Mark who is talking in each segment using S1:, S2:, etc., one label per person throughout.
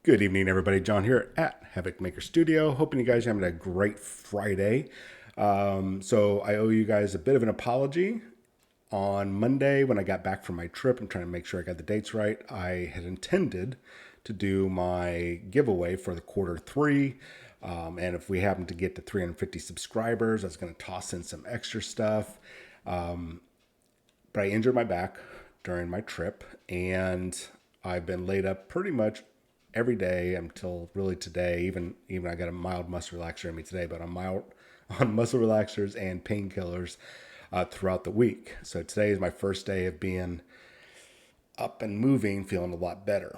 S1: Good evening, everybody. John here at Havoc Maker Studio. Hoping you guys are having a great Friday. So I owe you guys a bit of an apology. On Monday, when I got back from my trip, I'm trying to make sure I got the dates right. I had intended to do my giveaway for the quarter three. And if we happen to get to 350 subscribers, I was going to toss in some extra stuff. But I injured my back during my trip, and I've been laid up pretty much every day until really today. Even I got a mild muscle relaxer in me today, but I'm mild on muscle relaxers and painkillers throughout the week. So today is my first day of being up and moving, feeling a lot better.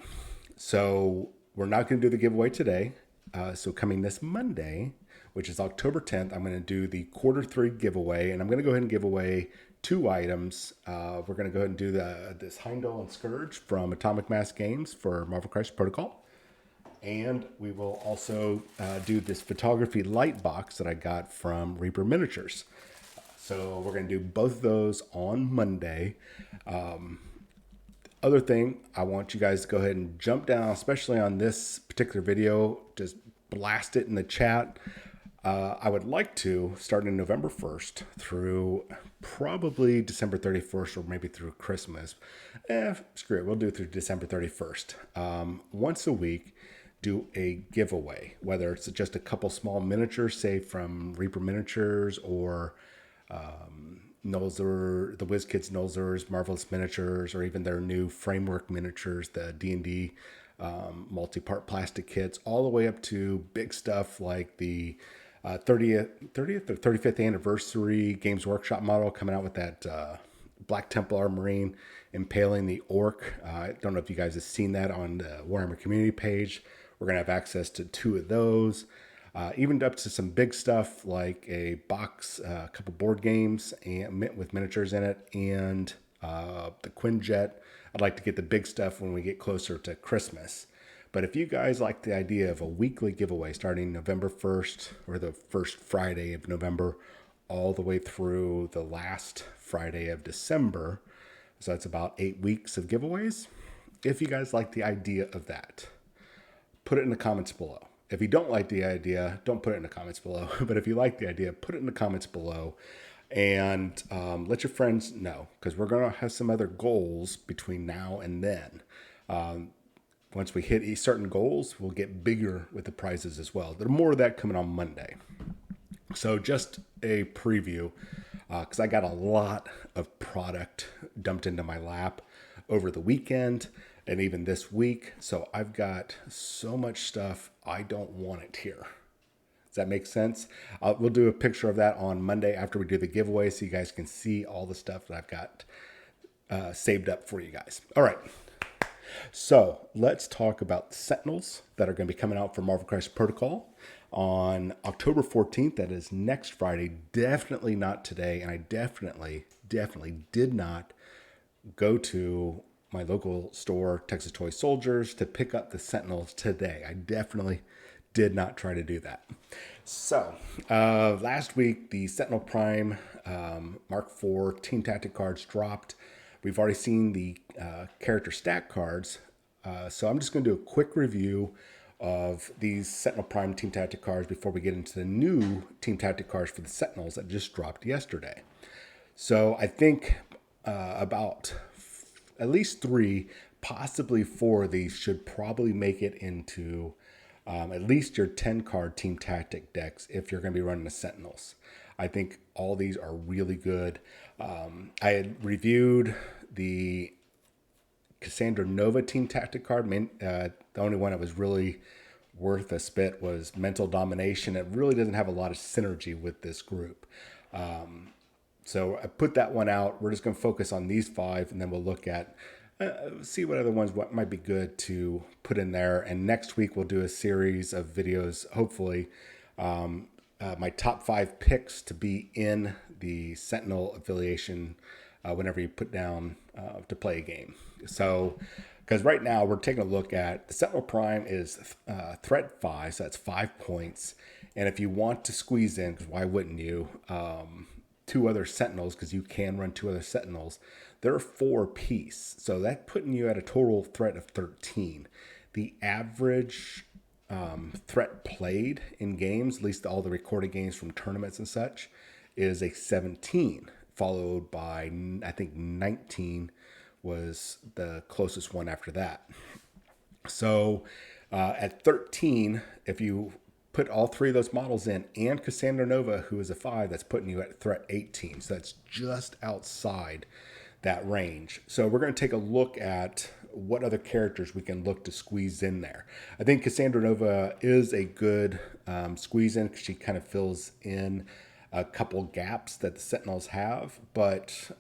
S1: So we're not going to do the giveaway today. So coming this Monday, which is October 10th, I'm going to do the quarter three giveaway, and I'm going to go ahead and give away two items. We're going to go ahead and do this Heimdall and Scourge from Atomic Mass Games for Marvel Crisis Protocol. And we will also do this photography light box that I got from Reaper Miniatures. So we're going to do both of those on Monday. Other thing, I want you guys to go ahead and jump down, especially on this particular video, just blast it in the chat. I would like to, starting November 1st through probably December 31st or maybe through Christmas. Screw it, we'll do it through December 31st. Once a week, do a giveaway, whether it's just a couple small miniatures, say from Reaper Miniatures or Nolzer, the WizKids Nolzers, Marvelous Miniatures, or even their new framework miniatures, the D&D multi-part plastic kits, all the way up to big stuff like the 30th or 35th anniversary Games Workshop model coming out with that Black Templar Marine impaling the orc. I don't know if you guys have seen that on the Warhammer community page. We're going to have access to two of those. Even up to some big stuff like a box, a couple board games and with miniatures in it, and the Quinjet. I'd like to get the big stuff when we get closer to Christmas. But if you guys like the idea of a weekly giveaway starting November 1st or the first Friday of November all the way through the last Friday of December, so that's about 8 weeks of giveaways. If you guys like the idea of that, put it in the comments below. If you don't like the idea, don't put it in the comments below. But if you like the idea, put it in the comments below and let your friends know, because we're going to have some other goals between now and then. Once we hit certain goals, we'll get bigger with the prizes as well. There's more of that coming on Monday. So just a preview, because I got a lot of product dumped into my lap over the weekend and even this week. So I've got so much stuff, I don't want it here. Does that make sense? We'll do a picture of that on Monday after we do the giveaway so you guys can see all the stuff that I've got saved up for you guys. All right. So let's talk about the Sentinels that are going to be coming out for Marvel Crisis Protocol on October 14th. That is next Friday. Definitely not today. And I definitely did not go to my local store, Texas Toy Soldiers, to pick up the Sentinels today. I definitely did not try to do that. So last week, the Sentinel Prime Mark IV Team Tactic cards dropped. We've already seen the character stack cards, so I'm just going to do a quick review of these Sentinel Prime Team Tactic cards before we get into the new Team Tactic cards for the Sentinels that just dropped yesterday. So I think about at least 3, possibly 4 of these should probably make it into at least your 10-card Team Tactic decks if you're going to be running the Sentinels. I think all these are really good. I had reviewed the Cassandra Nova Team Tactic card. The only one that was really worth a spit was Mental Domination. It really doesn't have a lot of synergy with this group. So I put that one out. We're just going to focus on these 5, and then we'll look at see what other ones what might be good to put in there. And next week we'll do a series of videos, hopefully, my top 5 picks to be in the Sentinel affiliation whenever you put down to play a game. So, because right now we're taking a look at the Sentinel Prime is threat 5, so that's 5 points. And if you want to squeeze in, because why wouldn't you, 2 other Sentinels, because you can run 2 other Sentinels, they're 4 piece. So that's putting you at a total threat of 13. The average threat played in games, at least all the recorded games from tournaments and such, is a 17, followed by, I think, 19 was the closest one after that. So at 13, if you put all three of those models in and Cassandra Nova, who is a 5, that's putting you at threat 18. So that's just outside that range. So we're going to take a look at what other characters we can look to squeeze in there. I think Cassandra Nova is a good squeeze in because she kind of fills in a couple gaps that the Sentinels have. But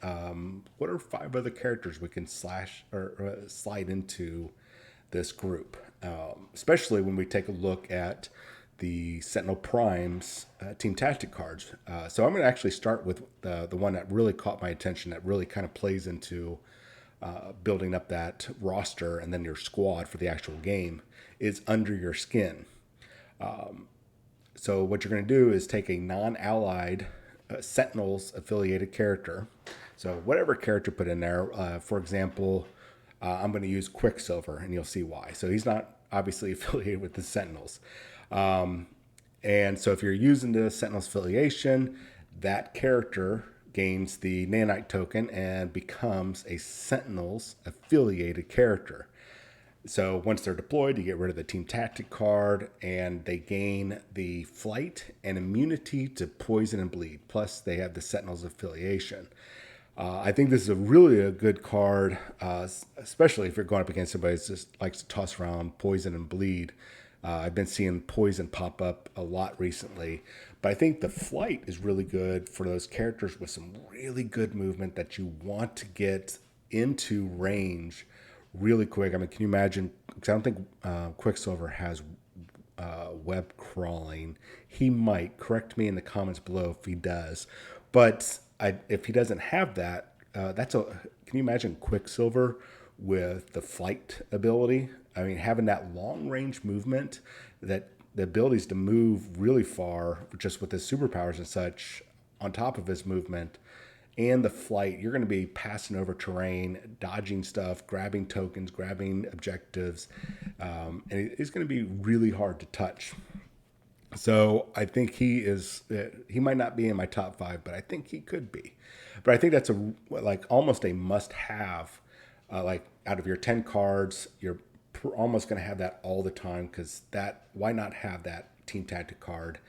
S1: what are 5 other characters we can slide into this group, especially when we take a look at the Sentinel Prime's Team Tactic cards. So I'm going to actually start with the one that really caught my attention, that really kind of plays into building up that roster and then your squad for the actual game, is Under Your Skin. So what you're going to do is take a non-allied Sentinels affiliated character. So whatever character put in there, for example, I'm going to use Quicksilver, and you'll see why. So he's not obviously affiliated with the Sentinels. And so if you're using the Sentinels affiliation, that character gains the nanite token and becomes a Sentinels affiliated character. So once they're deployed, you get rid of the Team Tactic card, and they gain the flight and immunity to poison and bleed. Plus, they have the Sentinels affiliation. I think this is really a good card, especially if you're going up against somebody that just likes to toss around poison and bleed. I've been seeing poison pop up a lot recently, but I think the flight is really good for those characters with some really good movement that you want to get into range really quick. I mean, can you imagine? Because I don't think Quicksilver has web crawling. He might. Correct me in the comments below if he does. But if he doesn't have that, can you imagine Quicksilver with the flight ability? I mean, having that long range movement, that the abilities to move really far just with his superpowers and such, on top of his movement and the flight, you're going to be passing over terrain, dodging stuff, grabbing tokens, grabbing objectives, and it's going to be really hard to touch. So I think he might not be in my top 5, but I think he could be. But I think that's almost a must-have. Like out of your 10 cards, you're almost going to have that all the time, because why not have that Team Tactic card?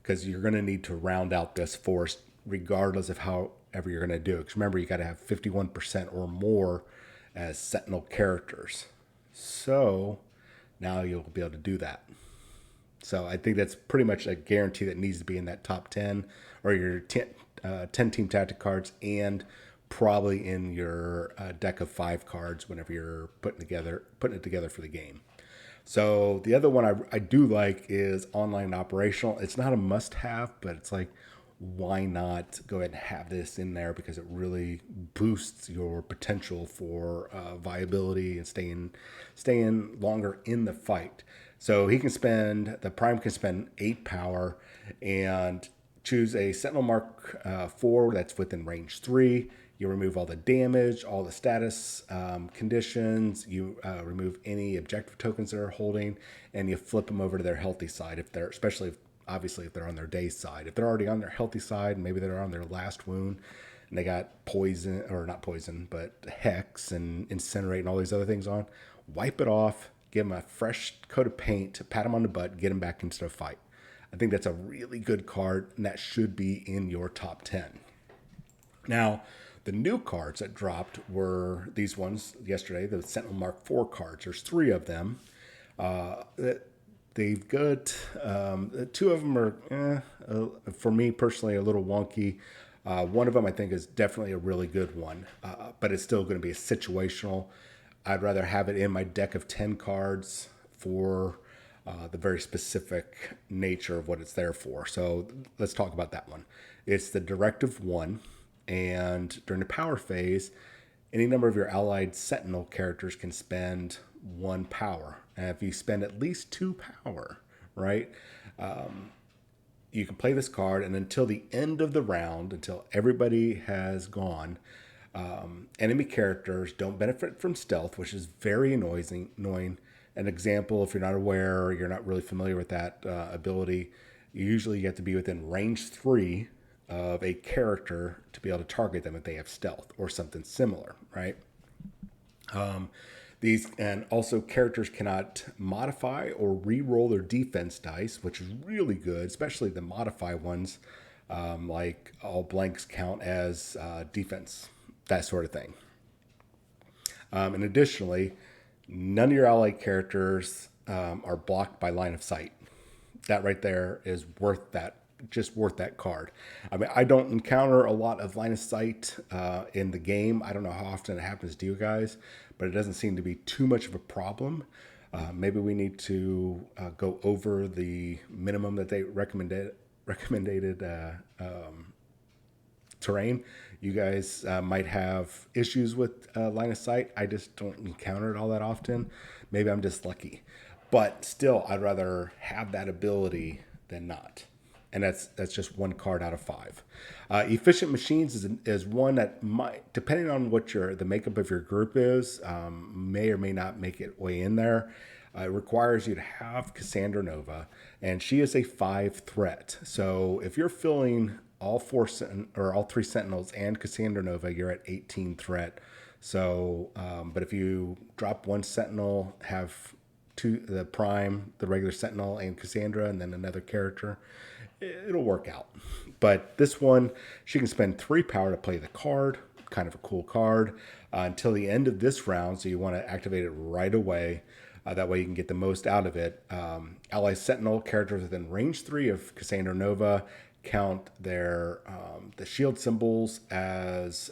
S1: Because you're going to need to round out this force regardless of however you're going to do it. Because remember, you got to have 51% or more as Sentinel characters. So now you'll be able to do that. So I think that's pretty much a guarantee that needs to be in that top 10, or your 10 Team Tactic cards, and probably in your deck of 5 cards whenever you're putting it together for the game. So the other one I do like is Online and Operational. It's not a must-have, but it's like, why not go ahead and have this in there, because it really boosts your potential for viability and staying longer in the fight. So the Prime can spend 8 power and choose a Sentinel Mark 4 that's within range 3. You remove all the damage, all the status conditions. You remove any objective tokens they're holding, and you flip them over to their healthy side. Obviously if they're on their day side. If they're already on their healthy side, maybe they're on their last wound, and they got poison, or not poison, but hex and incinerate and all these other things on. Wipe it off. Give them a fresh coat of paint, pat them on the butt, get them back into the fight. I think that's a really good card, and that should be in your top 10. Now, the new cards that dropped were these ones yesterday, the Sentinel Mark 4 cards. There's 3 of them. They've got 2 of them are, for me personally, a little wonky. One of them I think is definitely a really good one, but it's still going to be a situational. I'd rather have it in my deck of 10 cards for the very specific nature of what it's there for. So let's talk about that one. It's the Directive 1. And during the power phase, any number of your allied Sentinel characters can spend 1 power. And if you spend at least 2 power, right, you can play this card, and until the end of the round, until everybody has gone, enemy characters don't benefit from stealth, which is very annoying, An example, if you're not aware or you're not really familiar with that ability, usually you have to be within range 3 of a character to be able to target them if they have stealth or something similar, right? These and also characters cannot modify or re-roll their defense dice, which is really good, especially the modify ones, like all blanks count as defense, that sort of thing. And additionally, none of your allied characters are blocked by line of sight. That right there is worth that, just worth that card. I mean, I don't encounter a lot of line of sight in the game. I don't know how often it happens to you guys, but it doesn't seem to be too much of a problem. Maybe we need to go over the minimum that they recommended terrain. You guys might have issues with line of sight. I just don't encounter it all that often. Maybe I'm just lucky, but still, I'd rather have that ability than not. And that's just one card out of 5. Efficient machines is one that might, depending on what the makeup of your group is, may or may not make it way in there. It requires you to have Cassandra Nova, and she is a 5 threat. So if you're filling all 3 Sentinels and Cassandra Nova, you're at 18 threat. So, but if you drop 1 Sentinel, have the Prime, the regular Sentinel, and Cassandra, and then another character, it'll work out. But this one, she can spend 3 power to play the card. Kind of a cool card until the end of this round. So you want to activate it right away. That way you can get the most out of it. Ally Sentinel characters within range 3 of Cassandra Nova count their the shield symbols as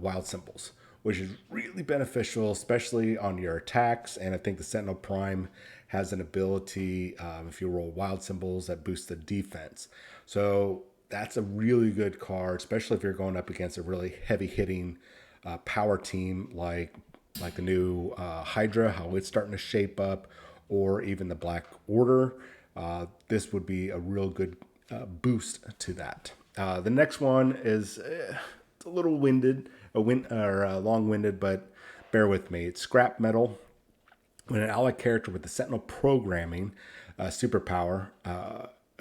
S1: wild symbols, which is really beneficial, especially on your attacks. And I think the Sentinel Prime has an ability, if you roll wild symbols, that boosts the defense. So that's a really good card, especially if you're going up against a really heavy-hitting power team like the new Hydra, how it's starting to shape up, or even the Black Order. This would be a real good boost to that. The next one is it's a little long-winded, but bear with me. It's scrap metal. When an allied character with the Sentinel programming superpower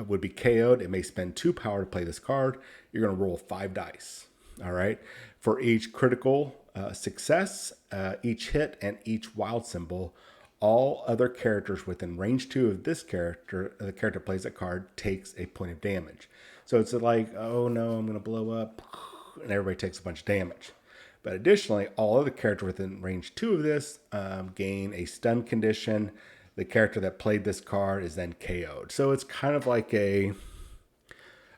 S1: would be KO'd, it may spend 2 power to play this card. You're going to roll 5 dice. All right. For each critical success, each hit, and each wild symbol, all other characters within range 2 of this character, the character plays that card, takes a point of damage. So it's like, oh no, I'm going to blow up, and everybody takes a bunch of damage. But additionally, all other characters within range 2 of this gain a stun condition. The character that played this card is then KO'd. So it's kind of like I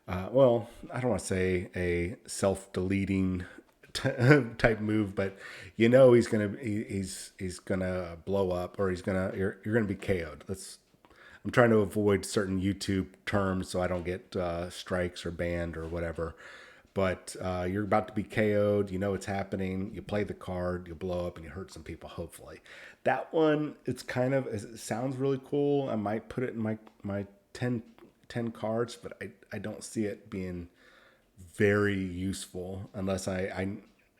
S1: don't want to say a self-deleting type move, but he's gonna blow up, or you're gonna be KO'd. I'm trying to avoid certain YouTube terms so I don't get strikes or banned or whatever. But you're about to be KO'd. You know it's happening. You play the card. You blow up and you hurt some people. Hopefully, that one it sounds really cool. I might put it in my 10 cards, but I don't see it being very useful unless I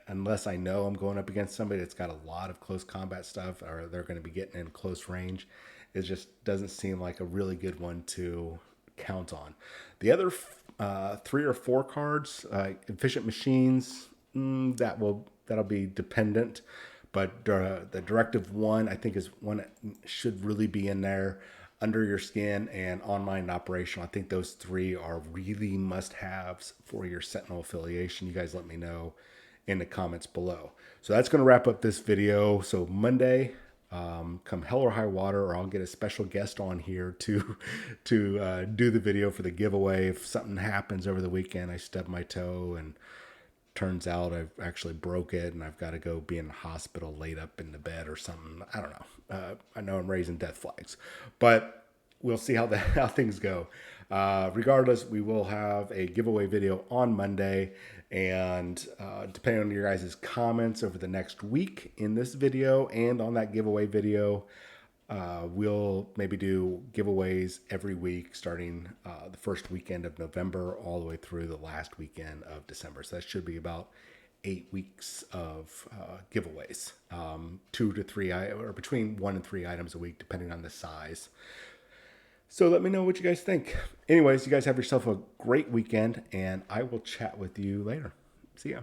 S1: know I'm going up against somebody that's got a lot of close combat stuff, or they're going to be getting in close range. It just doesn't seem like a really good one to count on. The other 3 or 4 cards, efficient machines, that'll be dependent. But the directive 1, I think, is one that should really be in there. Under Your Skin and Online and Operational, I think those 3 are really must-haves for your Sentinel affiliation. You guys let me know in the comments below. So that's going to wrap up this video. So Monday, come hell or high water, or I'll get a special guest on here to do the video for the giveaway. If something happens over the weekend, I stub my toe and turns out I've actually broke it and I've got to go be in the hospital laid up in the bed or something. I don't know. I know I'm raising death flags, but we'll see how things go. Regardless, we will have a giveaway video on Monday, and depending on your guys' comments over the next week in this video and on that giveaway video, we'll maybe do giveaways every week starting the first weekend of November all the way through the last weekend of December. So that should be about 8 weeks of giveaways, 2 to 3 or between 1 and 3 items a week, depending on the size. So let me know what you guys think. Anyways, you guys have yourself a great weekend, and I will chat with you later. See ya.